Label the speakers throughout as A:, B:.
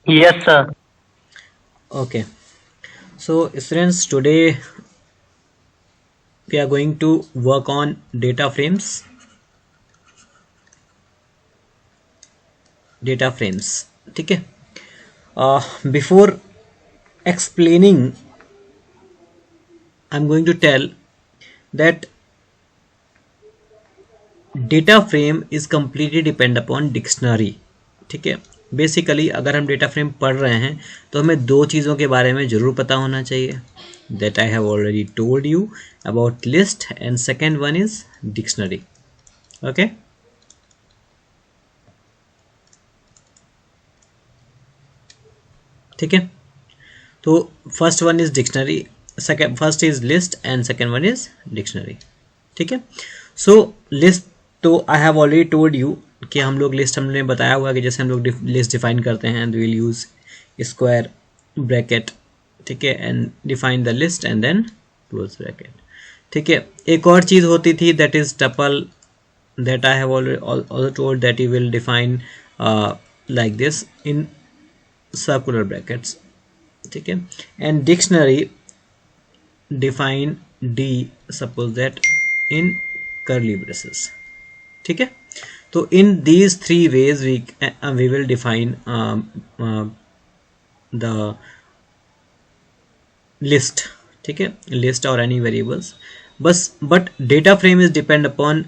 A: Yes, sir.
B: Okay. So students, today we are going to work on data frames. Data frames. ठीक है. Before explaining, I'm going to tell that data frame is completely depend upon dictionary. ठीक है. Basically अगर हम data frame पढ़ रहे हैं तो हमें दो चीज़ों के बारे में ज़रूर पता होना चाहिए. That I have already told you about list and second one is dictionary. Okay. ठीक है. तो first one is dictionary, second first is list and second one is dictionary. ठीक है. सो लिस्ट, तो आई हैव ऑलरेडी टोल्ड यू कि हम लोग list, हमने बताया हुआ कि जैसे हम लोग लिस्ट डिफाइन करते हैं, विल यूज स्क्वायर ब्रैकेट. ठीक है. And define the list and then close bracket. ठीक है. एक और चीज़ होती थी that is tuple, that I have already told that you will define like this in circular brackets. ठीक है. And dictionary define D suppose that in curly braces. ठीक है. तो इन these three ways we will define the list. ठीक है. list or any variables. बस but data frame is depend upon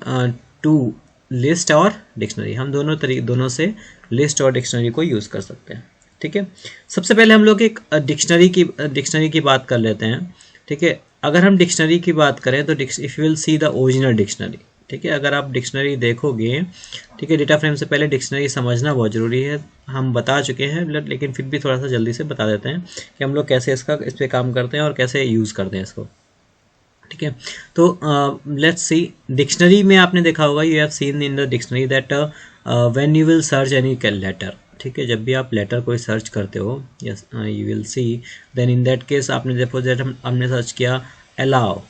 B: two list और dictionary. हम दोनों से लिस्ट और डिक्शनरी को यूज कर सकते हैं. ठीक है. सबसे पहले हम लोग एक डिक्शनरी की बात कर लेते हैं. ठीक है. अगर हम डिक्शनरी की बात करें तो if you will see the original dictionary. ठीक है. अगर आप डिक्शनरी देखोगे, ठीक है, डेटा फ्रेम से पहले डिक्शनरी समझना बहुत ज़रूरी है. हम बता चुके हैं लेकिन फिर भी थोड़ा सा जल्दी से बता देते हैं कि हम लोग कैसे इस पर काम करते हैं और कैसे यूज़ करते हैं इसको. ठीक है. तो लेट्स सी. डिक्शनरी में आपने देखा होगा, you have seen in the dictionary that when you will search any letter. ठीक है. जब भी आप लेटर कोई सर्च करते हो, yes, you will see, then in that case आपने देखो दैट हमने सर्च किया अलाउ.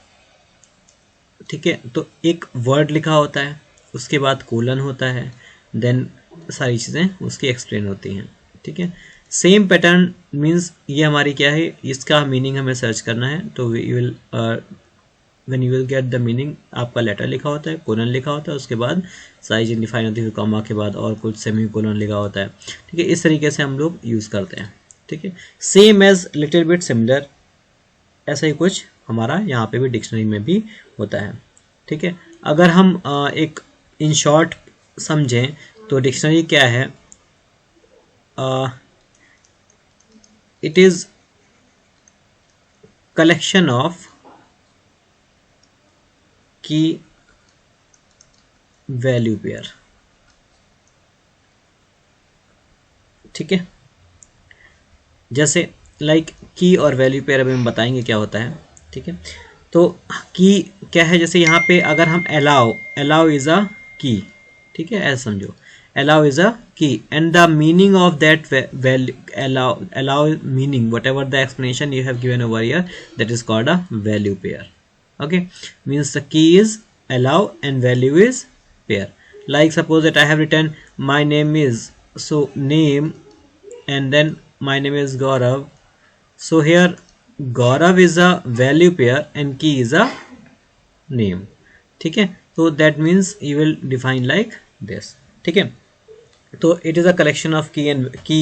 B: ठीक है. तो एक वर्ड लिखा होता है, उसके बाद कोलन होता है, देन सारी चीज़ें उसकी एक्सप्लेन होती हैं. ठीक है. सेम पैटर्न मीन्स ये हमारी क्या है, इसका मीनिंग हमें सर्च करना है. तो you will when you will get the meaning, आपका लेटर लिखा होता है, कोलन लिखा होता है, उसके बाद साइज डिफाइन होती है, कॉमा के बाद और कुछ सेमी कोलन लिखा होता है. ठीक है. इस तरीके से हम लोग यूज़ करते हैं. ठीक है. Same as little bit similar, ऐसा ही कुछ हमारा यहाँ पे भी डिक्शनरी में भी होता है. ठीक है. अगर हम एक इन शॉर्ट समझें तो डिक्शनरी क्या है, इट इज कलेक्शन ऑफ की वैल्यू पेयर. ठीक है. जैसे लाइक की और वैल्यू पेयर अभी हम बताएंगे क्या होता है. ठीक है. तो की क्या है, जैसे यहाँ पे अगर हम अलाउ इज अ की. ठीक है. ऐसा समझो, अलाउ इज अ की and the meaning of that value, allow meaning what ever the explanation you have given over here, that is called a value pair. Okay, means the key is allow and value is pair. Like suppose that I have written my name is, so name and then my name is Gaurav. So here Gaurav is a value pair and key is a name. ठीक है. तो that means you will define like this. ठीक है. तो it is a collection of key and key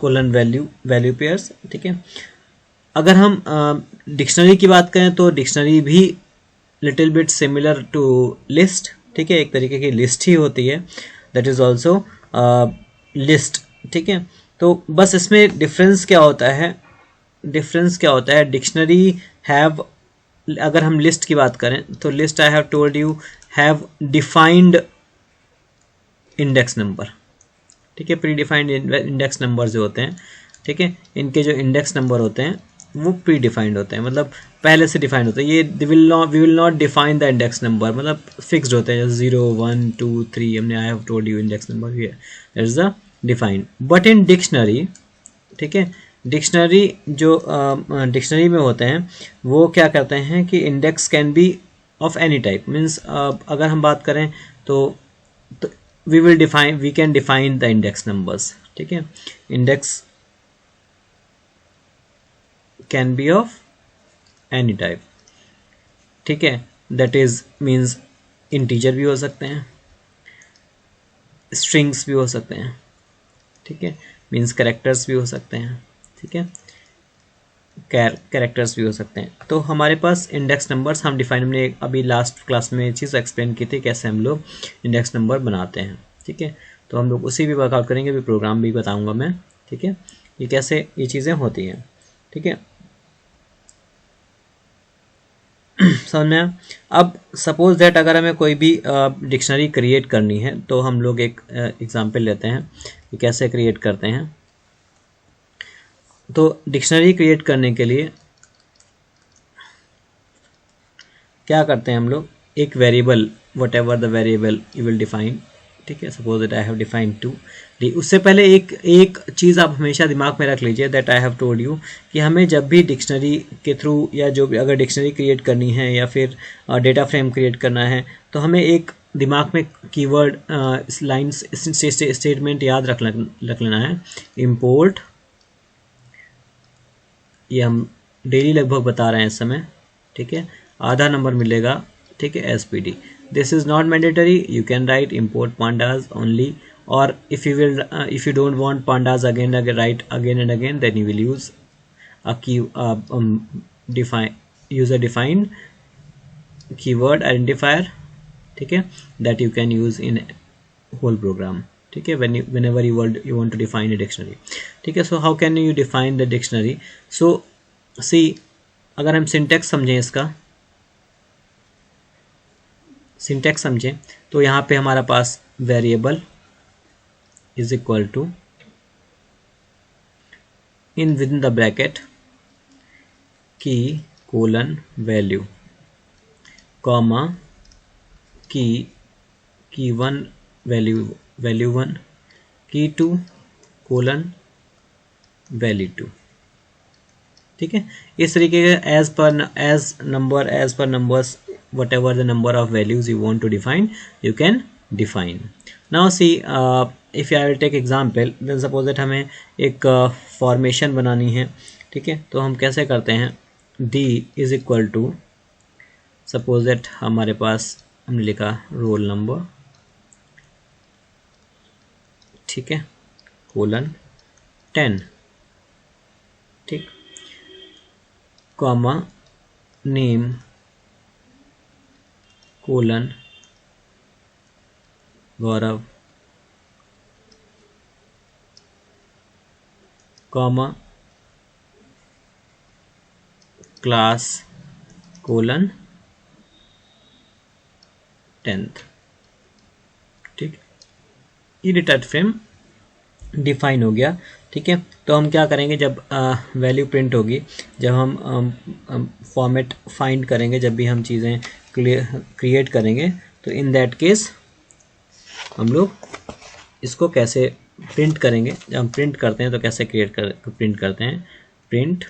B: colon value pairs. ठीक है. अगर हम डिक्शनरी की बात करें तो डिक्शनरी भी little bit similar to list. ठीक है. एक तरीके की लिस्ट ही होती है, दैट इज ऑल्सो लिस्ट. ठीक है. तो बस इसमें डिफरेंस क्या होता है, डिक्शनरी हैव, अगर हम लिस्ट की बात करें तो list I have told you have defined index number. ठीक है. प्री डिफाइंड इंडेक्स नंबर जो होते हैं, ठीक है, इनके जो इंडेक्स नंबर होते हैं वो प्री डिफाइंड होते हैं, मतलब पहले से डिफाइंड होते हैं. ये we will not define the index number, मतलब फिक्स्ड होते हैं, जैसे 0 1 2 3 हमने I have told you index number here, that is the defined. But in dictionary, ठीक है, डिक्शनरी जो डिक्शनरी में होते हैं वो क्या करते हैं कि index can be of any type. Means अगर हम बात करें तो we can define the index numbers. ठीक है। Index can be of any type, ठीक है, दैट इज मीन्स इंटीजर भी हो सकते हैं, स्ट्रिंग्स भी हो सकते हैं, ठीक है, मीन्स कैरेक्टर्स भी हो सकते हैं, ठीक है, कैरेक्टर्स भी हो सकते हैं। तो हमारे पास इंडेक्स नंबर्स हम डिफाइन, हमने अभी लास्ट क्लास में ये चीज़ एक्सप्लेन की थी कैसे हम लोग इंडेक्स नंबर बनाते हैं, ठीक है। तो हम लोग उसी भी वर्कआउट करेंगे, अभी प्रोग्राम भी बताऊंगा मैं, ठीक है, ये कैसे ये चीज़ें होती हैं, ठीक है। समझ में आया? अब सपोज दैट अगर हमें कोई भी डिक्शनरी क्रिएट करनी है तो हम लोग एक एग्जांपल लेते हैं कि कैसे क्रिएट करते हैं। तो डिक्शनरी क्रिएट करने के लिए क्या करते हैं हम लोग, एक variable, what ever the variable you will define, ठीक है, suppose that I have defined 2 D. उससे पहले एक चीज़ आप हमेशा दिमाग में रख लीजिए, that I have told you कि हमें जब भी डिक्शनरी के थ्रू या जो भी अगर डिक्शनरी क्रिएट करनी है या फिर डेटा फ्रेम क्रिएट करना है तो हमें एक दिमाग में कीवर्ड लाइन्स स्टेटमेंट याद रख लेना है। इम्पोर्ट, ये हम डेली लगभग बता रहे हैं इस समय, ठीक है, आधा नंबर मिलेगा, ठीक है, SPD. This is not mandatory, you can write import pandas only, और if you don't want pandas again and again, then you will use a key user defined keyword identifier, ठीक है, that you can use in whole program, ठीक है, whenever you want to define a dictionary, ठीक है। so how can you define the dictionary? so see, अगर हम syntax समझें, इसका सिंटेक्स समझें तो यहाँ पे हमारा पास variable is equal to in within the bracket key colon value, comma key one value 1, key 2 colon value 2, ठीक है। इस तरीके के as per numbers whatever the number of values you want to define, you can define. Now see, if I will take example, then suppose that हमें एक formation बनानी है, ठीक है, तो हम कैसे करते हैं, d is equal to, suppose that हमारे पास हमने लिखा रोल नंबर, ठीक है, कोलन 10, ठीक, कॉमा नेम कोलन गौरव, कॉमा क्लास कोलन 10th, ठीक, ये डेटा फ्रेम डिफाइन हो गया, ठीक है। तो हम क्या करेंगे, जब वैल्यू प्रिंट होगी, जब हम फॉर्मेट फाइंड करेंगे, जब भी हम चीज़ें क्रिएट करेंगे, तो इन दैट केस हम लोग इसको कैसे प्रिंट करेंगे, जब हम प्रिंट करते हैं तो कैसे प्रिंट करते हैं, प्रिंट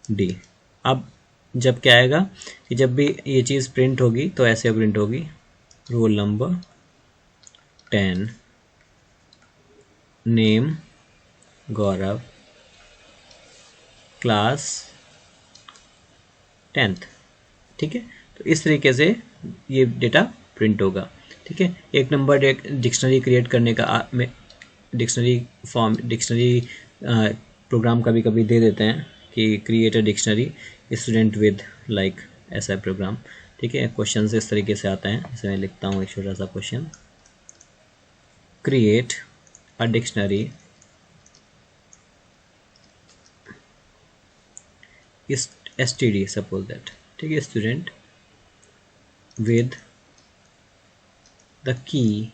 B: डी। अब जब क्या आएगा कि जब भी ये चीज़ प्रिंट होगी तो ऐसे प्रिंट होगी, रोल नंबर 10, नेम गौरव, क्लास 10th, ठीक है। तो इस तरीके से ये डेटा प्रिंट होगा, ठीक है। एक नंबर डिक्शनरी क्रिएट करने का डिक्शनरी प्रोग्राम कभी कभी दे देते हैं कि create a dictionary student with like ऐसा प्रोग्राम, ठीक है। क्वेश्चन इस तरीके से आता है, जैसे मैं लिखता हूँ एक छोटा सा question, create a dictionary STD, suppose that, ठीक है, student with the key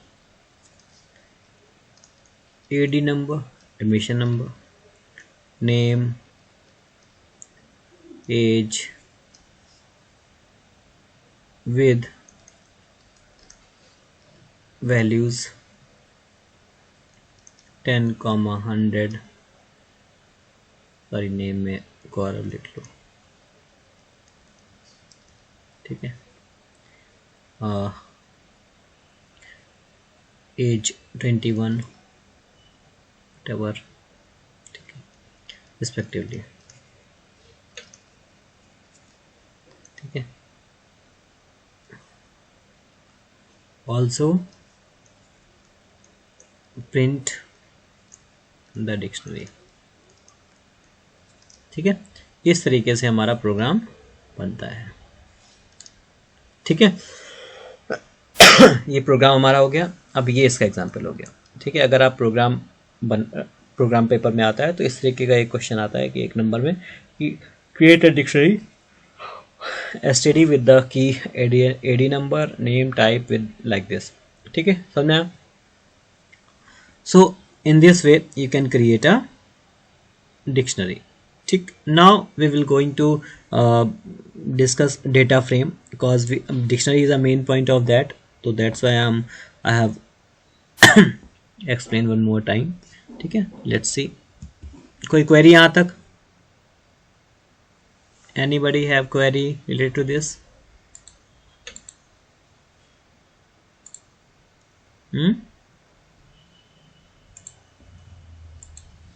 B: AD number, admission number, name, age, with values 10, 100, sorry name में गौरव लिख लो, ठीक है, एज 21, whatever, ठीक है, रिस्पेक्टिवली, ठीक है। ऑल्सो प्रिंट द डिक्शनरी, ठीक है। इस तरीके से हमारा प्रोग्राम बनता है, ठीक है। ये प्रोग्राम हमारा हो गया। अब ये इसका एग्जांपल हो गया, ठीक है। अगर आप प्रोग्राम पेपर में आता है तो इस तरीके का एक क्वेश्चन आता है कि एक नंबर में कि create a dictionary STD with the key ID number name type with like this, ठीक है, समझा। So in this way you can create a dictionary, ठीक। Now we will going to discuss data frame because dictionary is a main point of that, so that's why I have explained one more time, ठीक है। let's see, कोई query यहाँ तक, anybody have query related to this?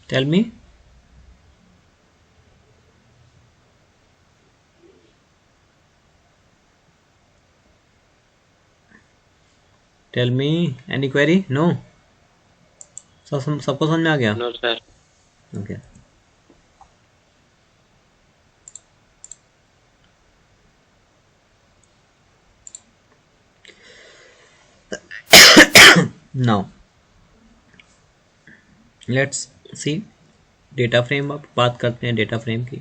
B: Tell me. Tell me any query? No, सबको समझ में आ गया?
A: No sir.
B: Okay. Now let's see data frame. अब बात करते हैं डेटा फ्रेम की।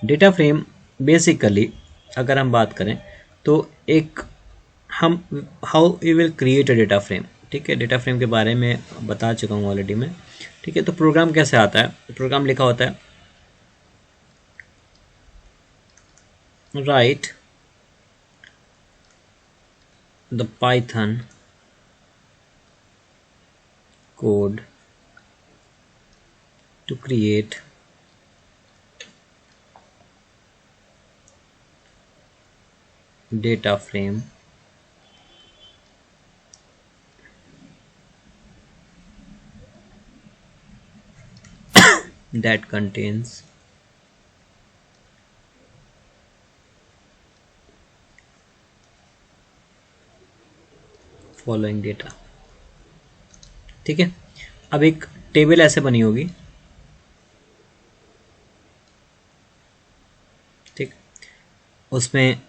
B: डेटा फ्रेम बेसिकली अगर हम बात करें तो एक हम how you will create a data frame, ठीक है। डेटा फ्रेम के बारे में बता चुका हूँ ऑलरेडी मैं, ठीक है। तो प्रोग्राम कैसे आता है, प्रोग्राम लिखा होता है right the Python code to create data frame that contains following data, ठीक है। अब एक टेबल ऐसे बनी होगी, ठीक, उसमें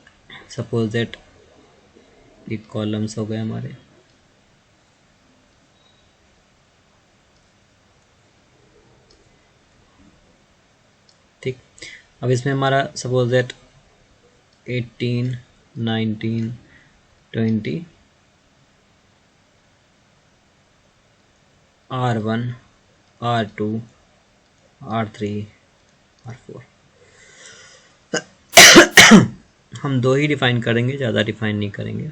B: सपोज दैट ये कॉलम्स हो गए हमारे, ठीक। अब इसमें हमारा suppose that 18 19 20 R1 R2 R3 R4 हम दो ही डिफाइन करेंगे, ज़्यादा डिफाइन नहीं करेंगे।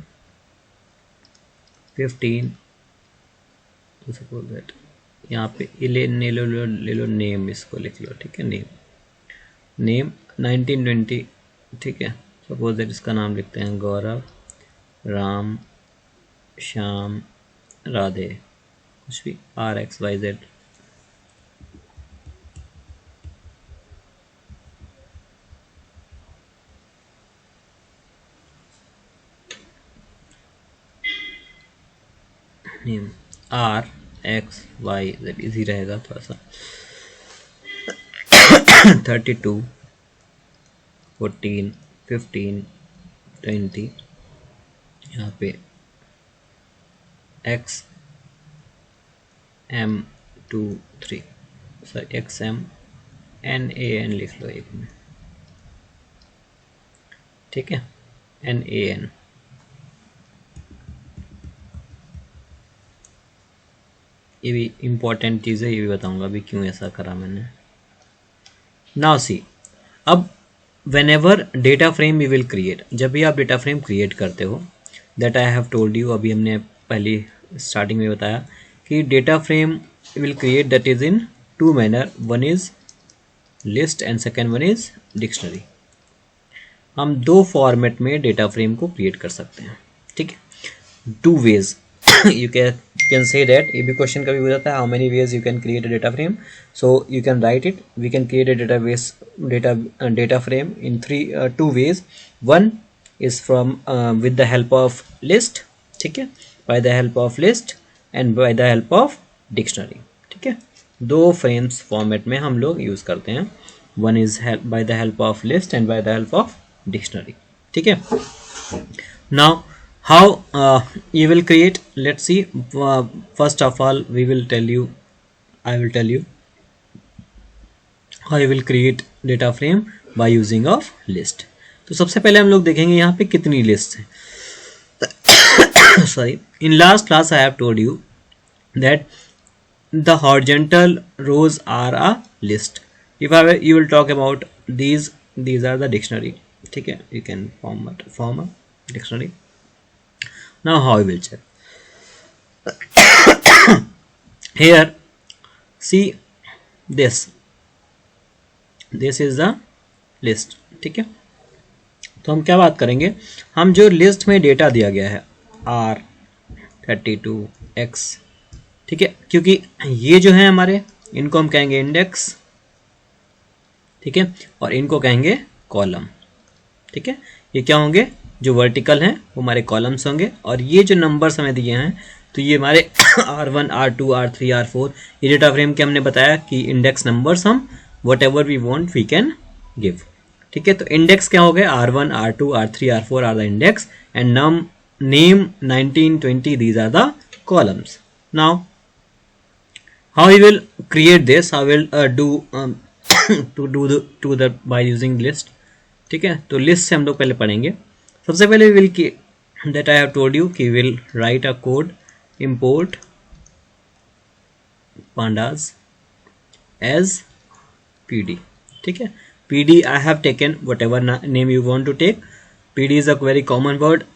B: 15 सपोज दैट यहाँ पे ले लो नेम, इसको लिख लो, ठीक है, नेम 19 20, ठीक है। सपोज दैट इसका नाम लिखते हैं गौरव, राम, श्याम, राधे, कुछ भी RXYZ, नेम RXYZ, इजी रहेगा थोड़ा सा। 32 14 15 20, यहाँ पे XM23 सॉरी XMNAN लिख लो एक में, ठीक है, NAN। ये भी इम्पोर्टेंट चीज़ है, ये भी बताऊंगा अभी क्यों ऐसा करा मैंने। नाउ सी, अब whenever data frame you will create, जब भी आप डेटा फ्रेम क्रिएट करते हो, that I have told you, अभी हमने पहली स्टार्टिंग में बताया कि data frame will create that is in two manner, one is list and second one is dictionary. हम दो फॉर्मेट में डेटा फ्रेम को क्रिएट कर सकते हैं, ठीक है, two ways. you can say that ये भी क्वेश्चन कभी हो जाता है, how many ways you can create a data frame, so you can write it. We can create a data frame in two ways. One is from with the help of list, ठीक है, by the help of list and by the help of dictionary, ठीक है, दो frames format में हम लोग use करते हैं. One is by the help of list and by the help of dictionary, ठीक है. Now how you will create, let's see. First of all I will tell you how you will create data frame by using of list. तो सबसे पहले हम लोग देखेंगे यहाँ पे कितनी लिस्ट है. Sorry, in last class I have told you that the horizontal rows are a list. If you will talk about these are the dictionary, ठीक है, you can form a dictionary. Now how I will check? Here see this is the list, ठीक है. तो हम क्या बात करेंगे, हम जो लिस्ट में डेटा दिया गया है R32X, ठीक है, क्योंकि ये जो है हमारे, इनको हम कहेंगे इंडेक्स, ठीक है, और इनको कहेंगे कॉलम, ठीक है. ये क्या होंगे, जो वर्टिकल हैं वो हमारे कॉलम्स होंगे, और ये जो नंबर्स हमें दिए हैं तो ये हमारे R1 R2 R3 R4, ये डेटा फ्रेम के हमने बताया कि इंडेक्स नंबर्स हम whatever we want we can give, ठीक है. तो इंडेक्स क्या हो गए, R1 R2 R3 R4 are the index and name 19 20 these are the columns. Now how we will create this, how will do the by using list, ठीक है. तो list से हम लोग पहले पढ़ेंगे. सबसे पहले will that I have told you कि will write a code, import pandas as pd, ठीक है. pd I have taken whatever name you want to take. pd is a very common word,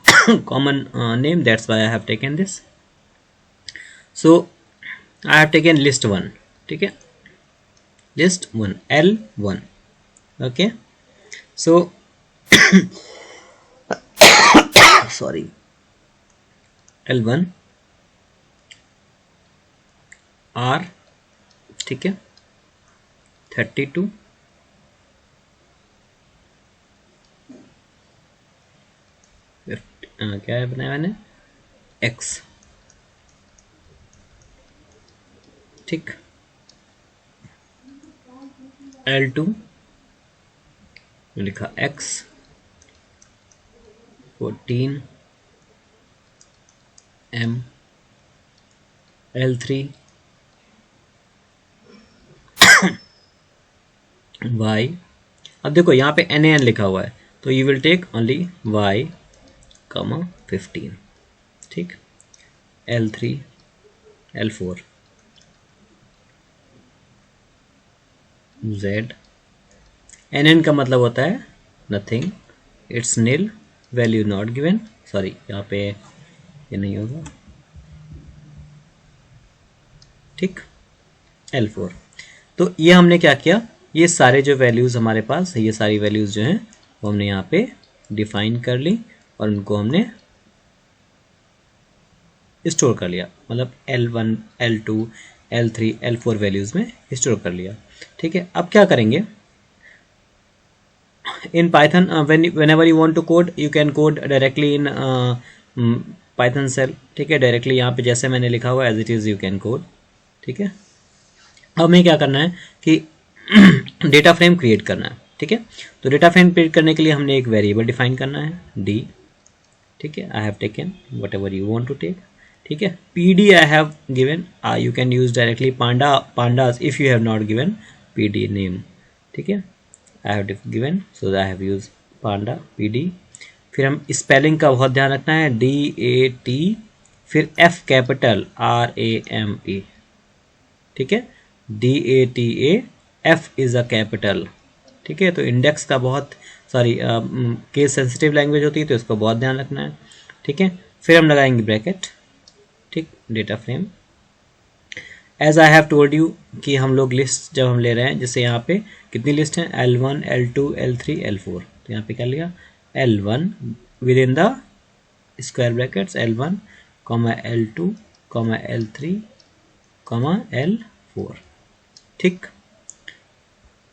B: common name, that's why I have taken this. So I have taken list 1, ठीक है, list 1 L1, okay. So sorry, L1 R, ठीक है, 32 क्या है बनाया मैंने, X, ठीक. L2 लिखा X, 14 M, L3 Y. अब देखो यहाँ पे NaN लिखा हुआ है, तो you will take only Y, 15, ठीक. L3 L4 Z. NN का मतलब होता है nothing, it's nil, value not given. Sorry, यहाँ पे ये नहीं होगा, ठीक. L4. तो ये हमने क्या किया, ये सारे जो वैल्यूज़ हमारे पास, ये सारी वैल्यूज़ जो हैं वो हमने यहाँ पे डिफाइन कर ली और उनको हमने स्टोर कर लिया, मतलब L1 L2 L3 L4 values में स्टोर कर लिया, ठीक है. अब क्या करेंगे, in Python whenever you want to code you can code directly in Python shell, ठीक है. डायरेक्टली यहाँ पे जैसे मैंने लिखा हुआ as it is you can code, ठीक है. अब हमें क्या करना है कि डेटा फ्रेम क्रिएट करना है, ठीक है. तो डेटा फ्रेम क्रिएट करने के लिए हमने एक वेरिएबल डिफाइन करना है d, ठीक है. I have taken whatever you want to take, ठीक है. pd I have given, you can use directly pandas if you have not given pd name, ठीक है. I have given, so I have used panda pd. फिर हम spelling का बहुत ध्यान रखना है, DAT फिर F कैपिटल RAME, ठीक है. DATA F is a capital, ठीक है. तो इंडेक्स का बहुत केस सेंसिटिव लैंग्वेज होती है तो इसको बहुत ध्यान रखना है, ठीक है. फिर हम लगाएंगे ब्रैकेट, ठीक. Data frame as I have told you कि हम लोग लिस्ट जब हम ले रहे हैं, जैसे यहाँ पे कितनी लिस्ट है, L1 L2 L3 L4. तो यहाँ पे क्या लिया, L1 with in the square brackets L1 comma L2 comma L3 comma L4। ठीक,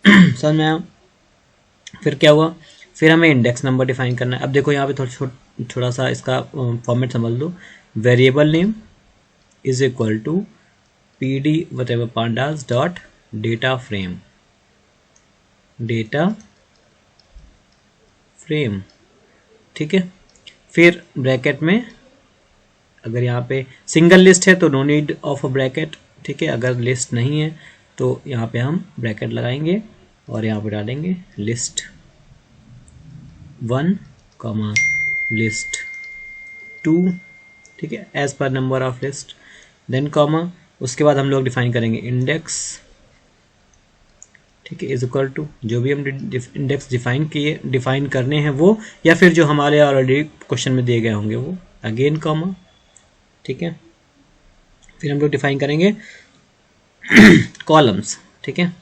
B: समझ में आया? फिर क्या हुआ, फिर हमें इंडेक्स नंबर डिफाइन करना है। अब देखो यहाँ पे थोड़ा सा इसका फॉर्मेट समझ लो। Variable name is equal to pd whatever pandas dot data frame, data frame. ठीक है, फिर ब्रैकेट में अगर यहाँ पे सिंगल लिस्ट है तो no need of a bracket. ठीक है, अगर लिस्ट नहीं है तो यहाँ पे हम ब्रैकेट लगाएंगे और यहाँ पे डालेंगे लिस्ट 1 कॉमा लिस्ट 2। ठीक है, as per number of list, then comma, उसके बाद हम लोग डिफाइन करेंगे इंडेक्स। ठीक है, इज इक्वल टू जो भी हम इंडेक्स डिफाइन करने हैं वो, या फिर जो हमारे ऑलरेडी क्वेश्चन में दिए गए होंगे वो, अगेन कॉमा। ठीक है, फिर हम लोग डिफाइन करेंगे कॉलम्स। ठीक है,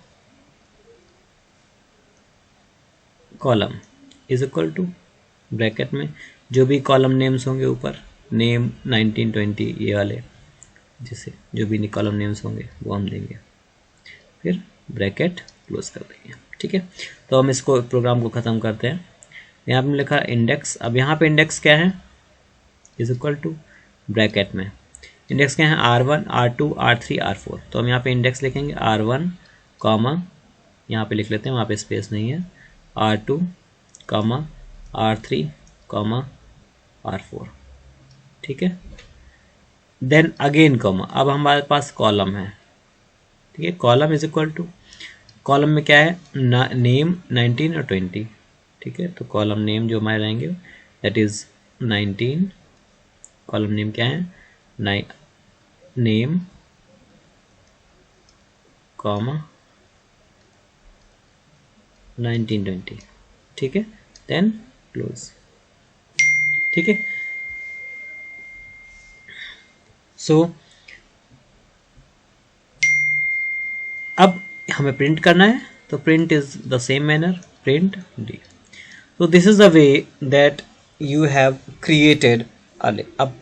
B: column is equal to bracket में जो भी कॉलम नेम्स होंगे ऊपर, नेम 1920 ये वाले, जैसे जो भी कॉलम नेम्स होंगे वो हम देंगे, फिर ब्रैकेट क्लोज कर देंगे। ठीक है, तो हम इसको प्रोग्राम को ख़त्म करते हैं। यहाँ पे लिखा इंडेक्स, अब यहाँ पे इंडेक्स क्या है, इज इक्वल टू ब्रैकेट में इंडेक्स क्या है, R1 R2 R3 R4। तो हम यहाँ पे इंडेक्स लिखेंगे R1 कॉमा, यहाँ पे लिख लेते हैं, वहाँ पे स्पेस नहीं है, R2 comma R3 comma R4। ठीक है, देन अगेन कॉमा, अब हमारे पास कॉलम है। ठीक है, column is equal to, column में क्या है, नेम 19 और 20। ठीक है, तो कॉलम नेम जो हमारे रहेंगे दैट इज 19, कॉलम नेम क्या है, नेम कॉमा 1920। ठीक है, देन क्लोज। ठीक है, सो अब हमें प्रिंट करना है, तो print is the same manner, print D. तो this is the way that you have created, अब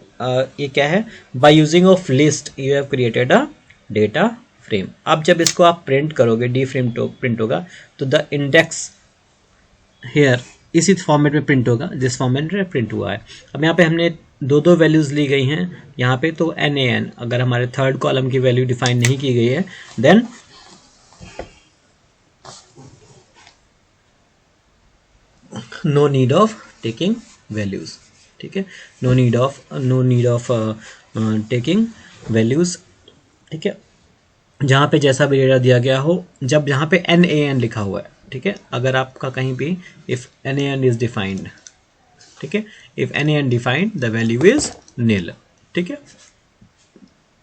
B: ये क्या है, by using of list you have created a data frame. अब जब इसको आप प्रिंट करोगे, डी फ्रेम प्रिंट होगा, तो द इंडेक्स हेयर इसी फॉर्मेट में प्रिंट होगा जिस फॉर्मेट में प्रिंट हुआ है। अब यहाँ पे हमने दो वैल्यूज ली गई हैं यहाँ पे, तो NaN, अगर हमारे थर्ड कॉलम की वैल्यू डिफाइन नहीं की गई है then no need of taking values. ठीक है, no need of taking values. ठीक है, जहाँ पे जैसा भी डेटा दिया गया हो, जब यहाँ पे NaN लिखा हुआ है, ठीक है, अगर आपका कहीं भी इफ NaN इज डिफाइंड, ठीक है, if NaN defined the value is nil. ठीक है,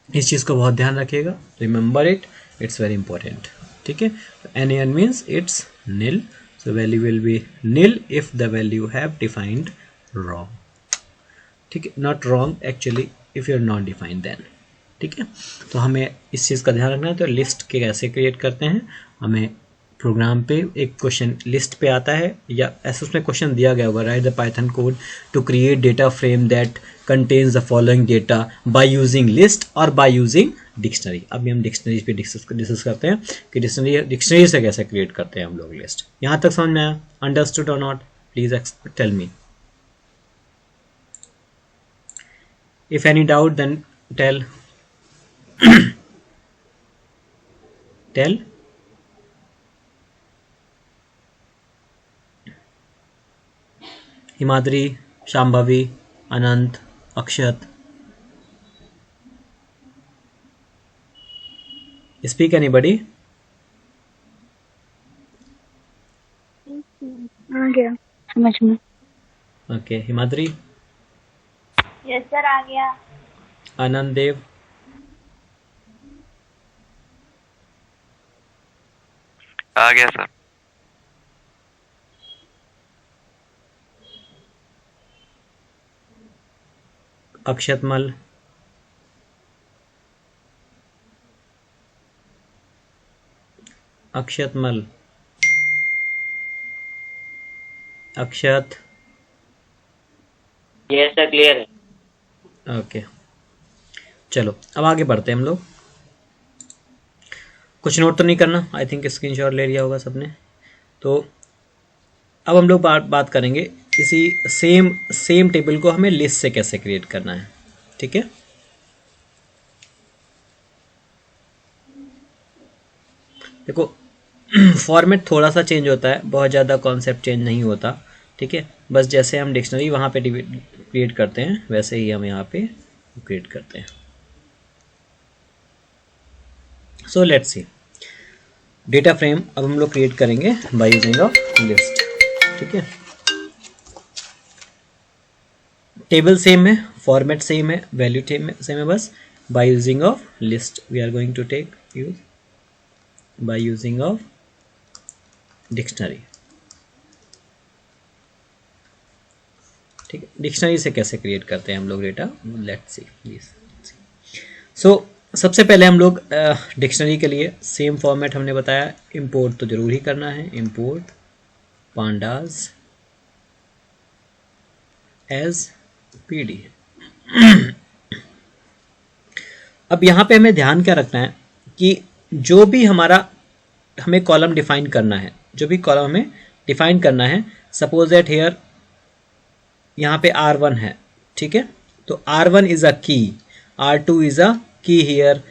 B: इस चीज़ को बहुत ध्यान रखिएगा, remember it, it's very important. ठीक है, NaN means it's nil, so value will be nil if the value have defined wrong। ठीक है, not wrong actually if you're not defined then। ठीक है, तो हमें इस चीज़ का ध्यान रखना है। तो लिस्ट के कैसे क्रिएट करते हैं, हमें प्रोग्राम पे एक क्वेश्चन लिस्ट पे आता है, या ऐसे उसमें क्वेश्चन दिया गया होगा, write the python code to create data frame that contains the following data by using list और बाय यूजिंग डिक्शनरी। अभी हम डिक्शनरी पे डिस्कस करते हैं कि डिक्शनरी से कैसे क्रिएट करते हैं हम लोग लिस्ट। यहाँ तक समझ में आया, अंडरस्टूड और not, please tell me. If any doubt then tell tell. Himadri, Shambhavi, Anant, Akshat, speak anybody.
A: आ गया समझ में।
B: ओके, हिमाद्री,
A: यस सर आ गया।
B: आनंद देव,
C: आ गया sir.
B: Akshatmal, Akshatmal, Akshat,
D: yes sir clear है।
B: ओके, चलो अब आगे बढ़ते हैं हम लोग। कुछ नोट तो नहीं करना, आई थिंक स्क्रीनशॉट ले लिया होगा सबने। तो अब हम लोग बात करेंगे इसी सेम टेबल को हमें लिस्ट से कैसे क्रिएट करना है। ठीक है, देखो फॉर्मेट थोड़ा सा चेंज होता है, बहुत ज़्यादा कॉन्सेप्ट चेंज नहीं होता। ठीक है, बस जैसे हम डिक्शनरी वहाँ पे क्रिएट करते हैं वैसे ही हम यहाँ पे क्रिएट करते हैं। So let's see, data frame अब हम लोग क्रिएट करेंगे बाय यूजिंग ऑफ लिस्ट। ठीक है, टेबल सेम है, फॉर्मेट सेम है, वैल्यू सेम है, बस by using of list we are going to take use by using of dictionary. ठीक है, डिक्शनरी से कैसे क्रिएट करते हैं हम लोग डेटा, लेट्स सी। सो सबसे पहले हम लोग डिक्शनरी के लिए सेम फॉर्मेट हमने बताया, इंपोर्ट तो जरूर ही करना है, इंपोर्ट पांडास एज पीडी। अब यहाँ पे हमें ध्यान क्या रखना है कि जो भी हमें कॉलम डिफाइन करना है, जो भी कॉलम हमें डिफाइन करना है, सपोज दैट हियर यहाँ पे R1 है। ठीक है, तो R1 इज अ की, R2 इज अ की हियर,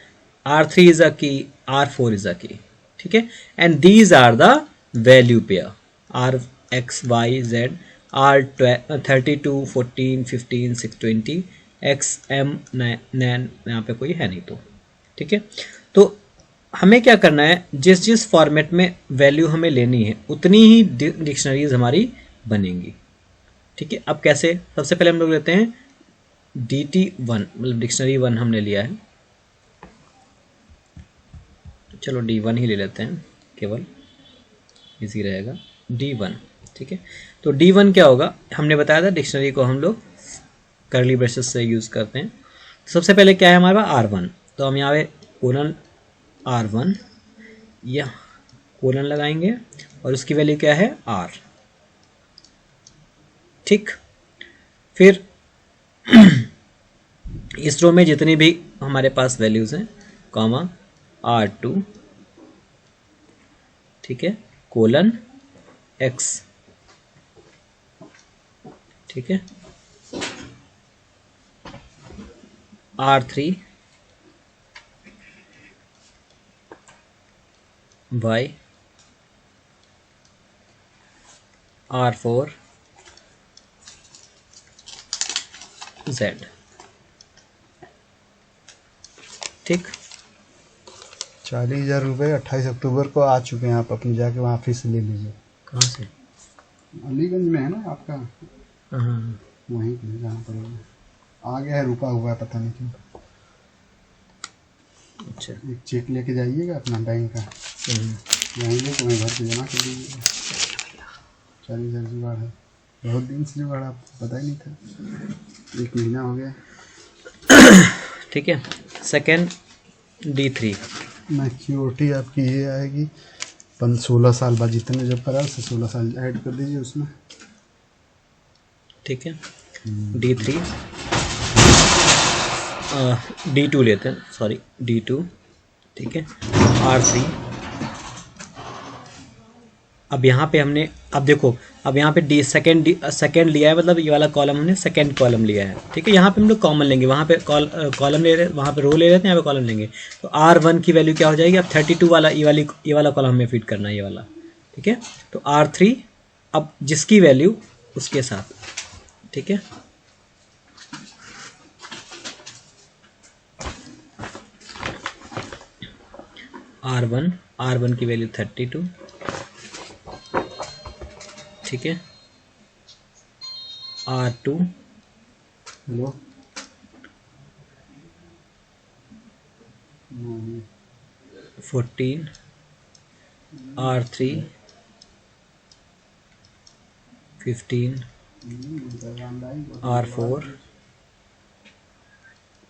B: R3 इज अ की, R4 इज अ की। ठीक है, and these are the value pair R X Y Z, R32 14 15 620 X M 9, यहाँ पे कोई है नहीं तो। ठीक है, तो हमें क्या करना है, जिस जिस फॉर्मेट में वैल्यू हमें लेनी है उतनी ही डिक्शनरीज हमारी बनेंगी। ठीक है, अब कैसे, सबसे पहले हम लोग लेते हैं DT1, मतलब डिक्शनरी 1 हमने लिया है, चलो D1 ही ले लेते हैं, केवल इजी रहेगा, D1। ठीक है, तो D1 क्या होगा, हमने बताया था डिक्शनरी को हम लोग कर्ली ब्रशेस से यूज़ करते हैं। सबसे पहले क्या है हमारे पास R1, तो हम यहाँ पे कोलन R1 या कोलन लगाएंगे और उसकी वैल्यू क्या है R। ठीक, फिर इस रो में जितनी भी हमारे पास वैल्यूज हैं, कॉमा R2, ठीक है, कोलन X। ठीक है, R3 Y, R4 Z। ठीक,
D: 40,000 रुपये 28 अक्टूबर को आ चुके हैं, आप अपनी जाके वहाँ फीस ले लीजिए।
B: कहाँ से?
D: अलीगंज में है ना आपका,
B: हाँ,
D: वहीं पे जाना पड़ेगा। आ गया है, रुका हुआ है, पता नहीं क्यों।
B: अच्छा,
D: एक चेक लेके जाइएगा अपना बैंक का, वहीं लेके वहीं घर पे जमा कर दीजिएगा। 40,000 जुगाड़ है, बहुत दिन से जुगाड़, आपको पता ही नहीं था, 1 महीना हो गया।
B: ठीक है, सेकेंड D3,
D: मैच्योरिटी आपकी ये आएगी 16 साल बाद, जितने जब करा उससे 16 साल ऐड कर दीजिए उसमें।
B: ठीक है, D3, D2 लेते हैं, सॉरी D2। ठीक है, R3। अब यहाँ पे हमने, अब देखो, अब यहाँ पे सेकेंड लिया है, मतलब ये वाला कॉलम हमने सेकेंड कॉलम लिया है। ठीक है, यहाँ पे हम लोग कॉमन लेंगे, वहाँ पे कॉलम ले रहे, वहाँ पे रो ले रहे थे, यहाँ पे कॉलम लेंगे। तो R1 की वैल्यू क्या हो जाएगी, अब 32 वाला ये वाला कॉलम हमें फिट करना है, ये वाला। ठीक है, तो R3 अब जिसकी वैल्यू उसके साथ। ठीक है, R1 की वैल्यू 32। ठीक है, R2
D: हेलो,
B: 14, R3 15, R4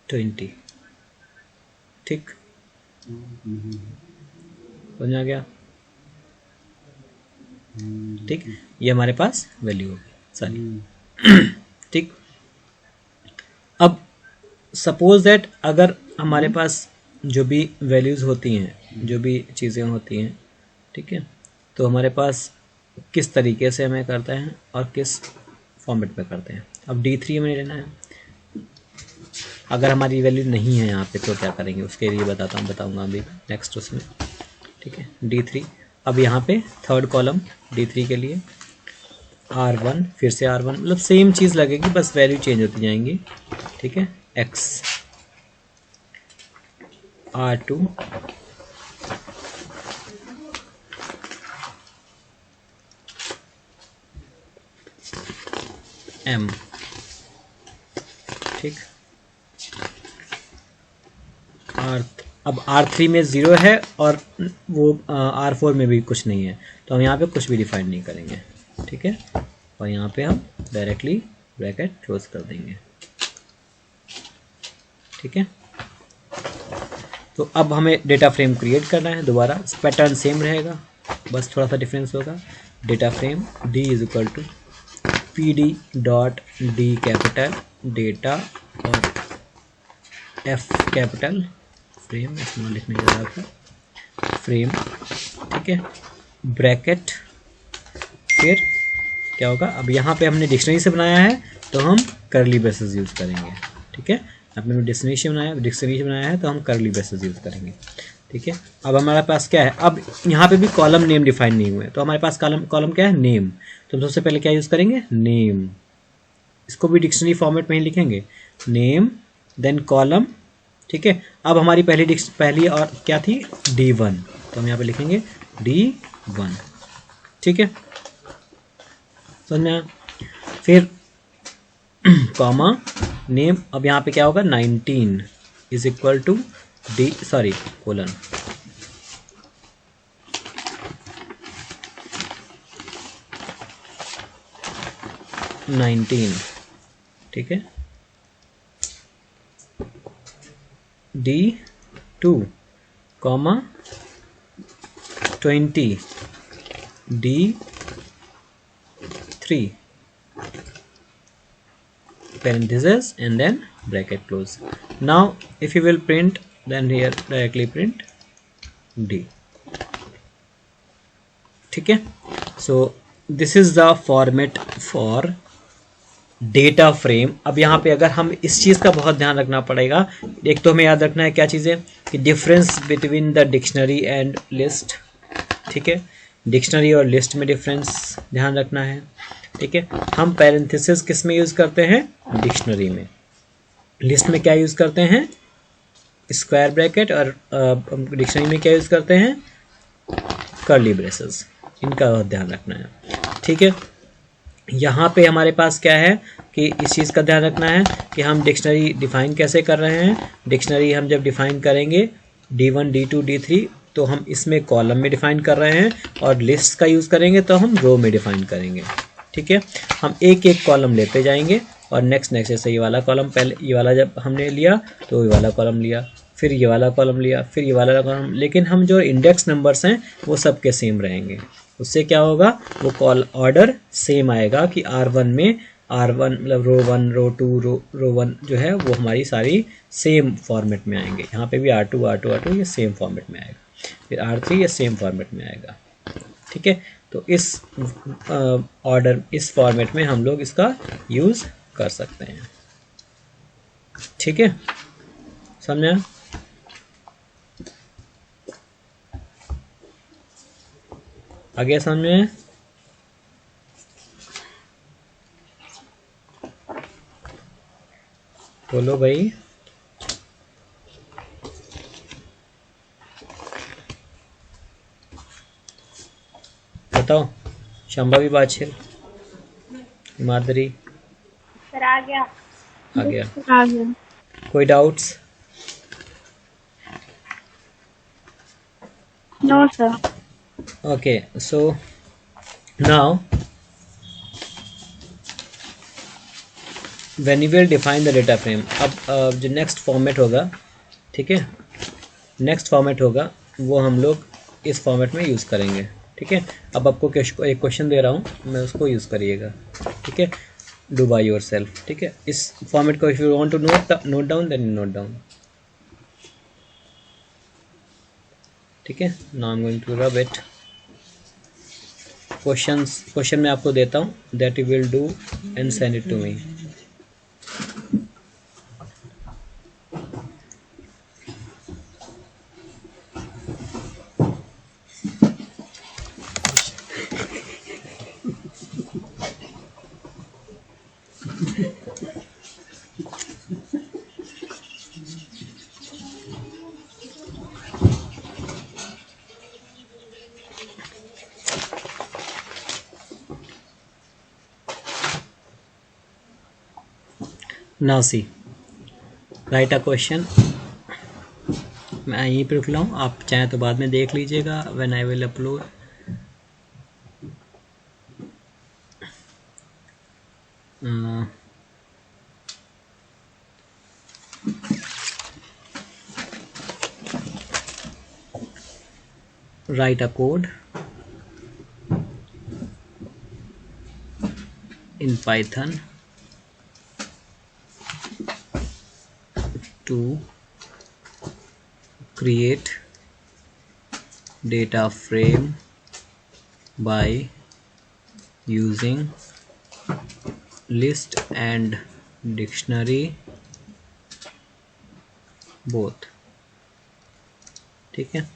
B: 20। ठीक, समझ आ गया? ठीक, ये हमारे पास वैल्यू होगी सारी। ठीक, अब सपोज दैट अगर हमारे पास जो भी वैल्यूज़ होती हैं, जो भी चीज़ें होती हैं, ठीक है, तो हमारे पास किस तरीके से हमें करते हैं और किस फॉर्मेट में करते हैं। अब D3 हमें लेना है। अगर हमारी वैल्यू नहीं है यहाँ पे तो क्या करेंगे, उसके लिए बताऊँगा अभी नेक्स्ट उसमें, ठीक है। D3, अब यहाँ पे थर्ड कॉलम D3 के लिए R1, फिर से R1, मतलब सेम चीज़ लगेगी, बस वैल्यू चेंज होती जाएंगी, ठीक है। X, R2, M, ठीक। अब R3 में 0 है और वो R4 में भी कुछ नहीं है, तो हम यहाँ पे कुछ भी डिफाइन नहीं करेंगे, ठीक है। और यहाँ पे हम डायरेक्टली ब्रैकेट क्लोज कर देंगे, ठीक है। तो अब हमें डेटा फ्रेम क्रिएट करना है। दोबारा पैटर्न सेम रहेगा, बस थोड़ा सा डिफरेंस होगा। Data frame D is equal to PD.D capital data और F कैपिटल फ्रेम, इसमें लिखने जा रहा था फ्रेम, ठीक है, ब्रैकेट। फिर क्या होगा, अब यहाँ पे हमने डिक्शनरी से बनाया है तो हम करली ब्रेसेस यूज़ करेंगे, ठीक है। आपने डिक्शनरी से बनाया है तो हम करली ब्रेसेस यूज़ करेंगे, ठीक है। अब हमारे पास क्या है, अब यहाँ पे भी कॉलम नेम डिफाइन नहीं हुए, तो हमारे पास कॉलम क्या है, नेम। तो सबसे पहले क्या यूज़ करेंगे, नेम। इसको भी डिक्शनरी फॉर्मेट में ही लिखेंगे, नेम देन कॉलम, ठीक है। अब हमारी पहली और क्या थी, D1, तो हम यहाँ पे लिखेंगे D1, ठीक है, समझ में आया। फिर कॉमा नेम, अब यहाँ पे क्या होगा, 19 इज इक्वल टू कोलन, ठीक है, D2 comma 20 D3 parenthesis and then bracket close. Now if you will print, then here directly print D, ठीक है। So this is the format for data frame. अब यहाँ पे अगर हम इस चीज़ का बहुत ध्यान रखना पड़ेगा, एक तो हमें याद रखना है क्या चीज़ें, कि difference between the dictionary and list, ठीक है। डिक्शनरी और लिस्ट में डिफरेंस ध्यान रखना है, ठीक है। हम पैरेंथेसिस किस में यूज़ करते हैं, डिक्शनरी में। लिस्ट में क्या यूज़ करते हैं, स्क्वायर ब्रैकेट, और डिक्शनरी में क्या यूज़ करते हैं, कर्ली ब्रेसेस। इनका बहुत ध्यान रखना है, ठीक है। यहाँ पे हमारे पास क्या है कि इस चीज़ का ध्यान रखना है कि हम डिक्शनरी डिफ़ाइन कैसे कर रहे हैं। डिक्शनरी हम जब डिफ़ाइन करेंगे D1, D2, D3, तो हम इसमें कॉलम में डिफ़ाइन कर रहे हैं, और लिस्ट का यूज़ करेंगे तो हम रो में डिफ़ाइन करेंगे, ठीक है। हम एक एक कॉलम लेते जाएंगे और नेक्स्ट जैसे ये वाला कॉलम, पहले ये वाला जब हमने लिया तो ये वाला कॉलम लिया, फिर ये वाला कॉलम लिया, फिर ये वाला कॉलम, लेकिन हम जो इंडेक्स नंबर्स हैं वो सबके सेम रहेंगे। उससे क्या होगा, वो कॉल ऑर्डर सेम आएगा कि R1 में R1 मतलब रो 1, रो 2, रो 1 जो है वो हमारी सारी सेम फॉर्मेट में आएंगे। यहाँ पे भी R2 ये सेम फॉर्मेट में आएगा, फिर R3 ये सेम फॉर्मेट में आएगा, ठीक है। तो इस ऑर्डर, इस फॉर्मेट में हम लोग इसका यूज़ कर सकते हैं, ठीक है, समझा। आगे समझ में, बोलो भाई। बताओ, शंभा भी बादशाह, माधुरी,
A: सर आ गया।
B: आ गया,
A: आ गया।
B: कोई doubts?
A: No sir.
B: Okay, so now when you will define the data frame, अब जो नेक्स्ट फॉर्मेट होगा, ठीक है, नेक्स्ट फॉर्मेट होगा वो हम लोग इस फॉर्मेट में यूज़ करेंगे, ठीक है। अब आपको एक क्वेश्चन दे रहा हूँ, मैं उसको यूज़ करिएगा, ठीक है, डू बाय योर सेल्फ, ठीक है। इस फॉर्मेट को if you want to note down then note down. ठीक है, now I am going to rub it. Question मैं आपको देता हूँ, that you will do and send it to me. Now see, write a question. मैं यहीं पर रुक रहा हूँ, आप चाहें तो बाद में देख लीजिएगा when I will upload. write a code in Python to create data frame by using list and dictionary both। ठीक है,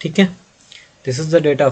B: ठीक है, दिस इज द डेटा